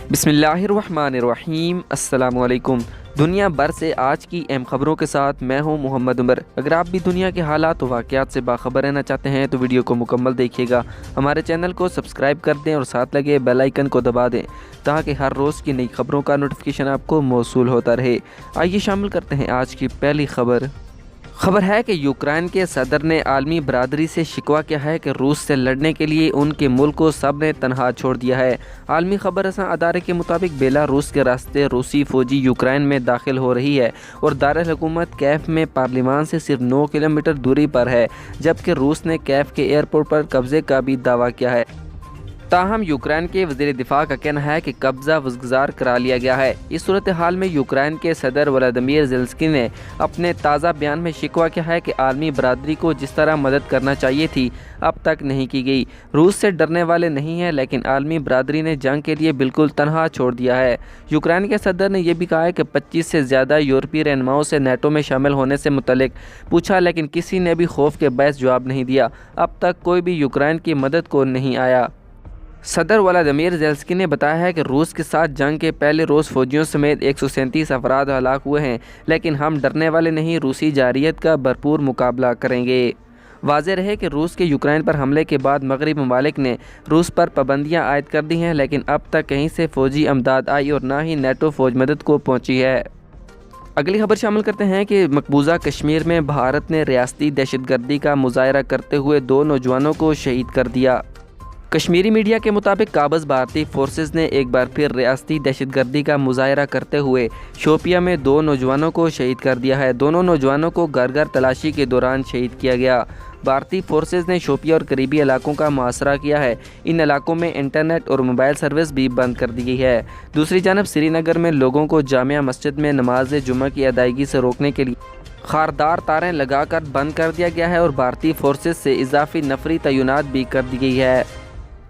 बिस्मिल्लाहिर्रहमानिर्रहीम। अस्सलाम वालेकुम। दुनिया भर से आज की अहम खबरों के साथ मैं हूं मोहम्मद उमर। अगर आप भी दुनिया के हालात व वाक़यात से बाखबर रहना चाहते हैं तो वीडियो को मुकम्मल देखिएगा। हमारे चैनल को सब्सक्राइब कर दें और साथ लगे बेल आइकन को दबा दें ताकि हर रोज़ की नई खबरों का नोटिफिकेशन आपको मौसूल होता रहे। आइए शामिल करते हैं आज की पहली खबर है कि यूक्रेन के सदर ने आलमी बरादरी से शिकवा किया है कि रूस से लड़ने के लिए उनके मुल्क को सब ने तनहा छोड़ दिया है। आलमी खबर रसां अदारे के मुताबिक बेलारूस के रास्ते रूसी फौजी यूक्रेन में दाखिल हो रही है और दारुल हुकूमत कैफ में पार्लिमान से सिर्फ 9 किलोमीटर दूरी पर है, जबकि रूस ने कैफ के एयरपोर्ट पर कब्जे का भी दावा किया है। ताहम यूक्रेन के वज़ीर दिफा का कहना है कि कब्जा वज़्गज़ार करा लिया गया है। इस सूरत हाल में यूक्रेन के सदर व्लादिमीर ज़ेलेंस्की ने अपने ताज़ा बयान में शिकवा किया है कि आलमी बरादरी को जिस तरह मदद करना चाहिए थी अब तक नहीं की गई। रूस से डरने वाले नहीं हैं, लेकिन आलमी बरादरी ने जंग के लिए बिल्कुल तनहा छोड़ दिया है। यूक्रेन के सदर ने यह भी कहा है कि 25 से ज़्यादा यूरोपीय रहनुमाओं से नेटो में शामिल होने से मुतल्लिक पूछा, लेकिन किसी ने भी खौफ के बायस जवाब नहीं दिया। अब तक कोई भी यूक्रेन की मदद को नहीं आया। सदर व्लादिमीर ज़ेलेंस्की ने बताया है कि रूस के साथ जंग के पहले रोज़ फौजियों समेत 137 अफराद हलाक हुए हैं, लेकिन हम डरने वाले नहीं, रूसी जारियत का भरपूर मुकाबला करेंगे। वाज़ेह रहे कि रूस के यूक्रेन पर हमले के बाद मगरबी ममालिक ने रूस पर पाबंदियां आयद कर दी हैं, लेकिन अब तक कहीं से फ़ौजी अमदाद आई और ना ही नेटो फ़ौज मदद को पहुँची है। अगली खबर शामिल करते हैं कि मकबूजा कश्मीर में भारत ने रियासती दहशतगर्दी का मुजाहरा करते हुए 2 नौजवानों को शहीद कर दिया। कश्मीरी मीडिया के मुताबिक काबज़ भारतीय फोर्सेस ने एक बार फिर रियासती दहशतगर्दी का मुजाहरा करते हुए शोपिया में 2 नौजवानों को शहीद कर दिया है। दोनों नौजवानों को घर घर तलाशी के दौरान शहीद किया गया। भारतीय फोर्सेस ने शोपिया और करीबी इलाकों का मुहासरा किया है। इन इलाकों में इंटरनेट और मोबाइल सर्विस भी बंद कर दी गई है। दूसरी जानब श्रीनगर में लोगों को जामिया मस्जिद में नमाज जुमा की अदायगी से रोकने के लिए खारदार तारें लगाकर बंद कर दिया गया है और भारतीय फोर्सेस से इजाफी नफरी तैनात भी कर दी गई है।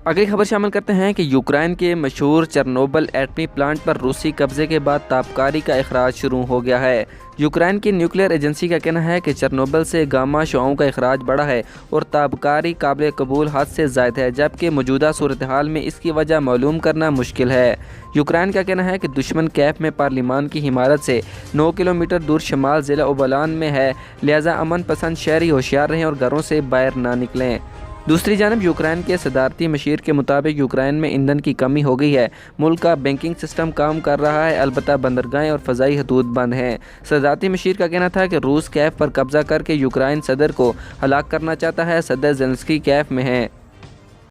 अगली खबर शामिल करते हैं कि यूक्रेन के मशहूर चेरनोबिल एटमी प्लांट पर रूसी कब्जे के बाद ताबकारी का अखराज शुरू हो गया है। यूक्रेन की न्यूक्लियर एजेंसी का कहना है कि चेरनोबिल से गामा शुआओं का अखराज बढ़ा है और ताबकारी काबिल कबूल हद से ज़ायद है, जबकि मौजूदा सूरत हाल में इसकी वजह मालूम करना मुश्किल है। यूक्रेन का कहना है कि दुश्मन कैफ में पार्लिमान की हिमारत से 9 किलोमीटर दूर शमाल ज़िला ओबलान में है, लिहाजा अमन पसंद शहरी होशियार रहें और घरों से बाहर ना निकलें। दूसरी जानब यूक्रेन के सदारती मशीर के मुताबिक यूक्रेन में ईंधन की कमी हो गई है। मुल्क का बैंकिंग सिस्टम काम कर रहा है, अलबत्ता बंदरगाहें और फ़ज़ाई हदूद बंद हैं। सदारती मशीर का कहना था कि रूस कैफ पर कब्जा करके यूक्रेन सदर को हलाक करना चाहता है। सदर ज़ेलेंस्की कैफ में हैं।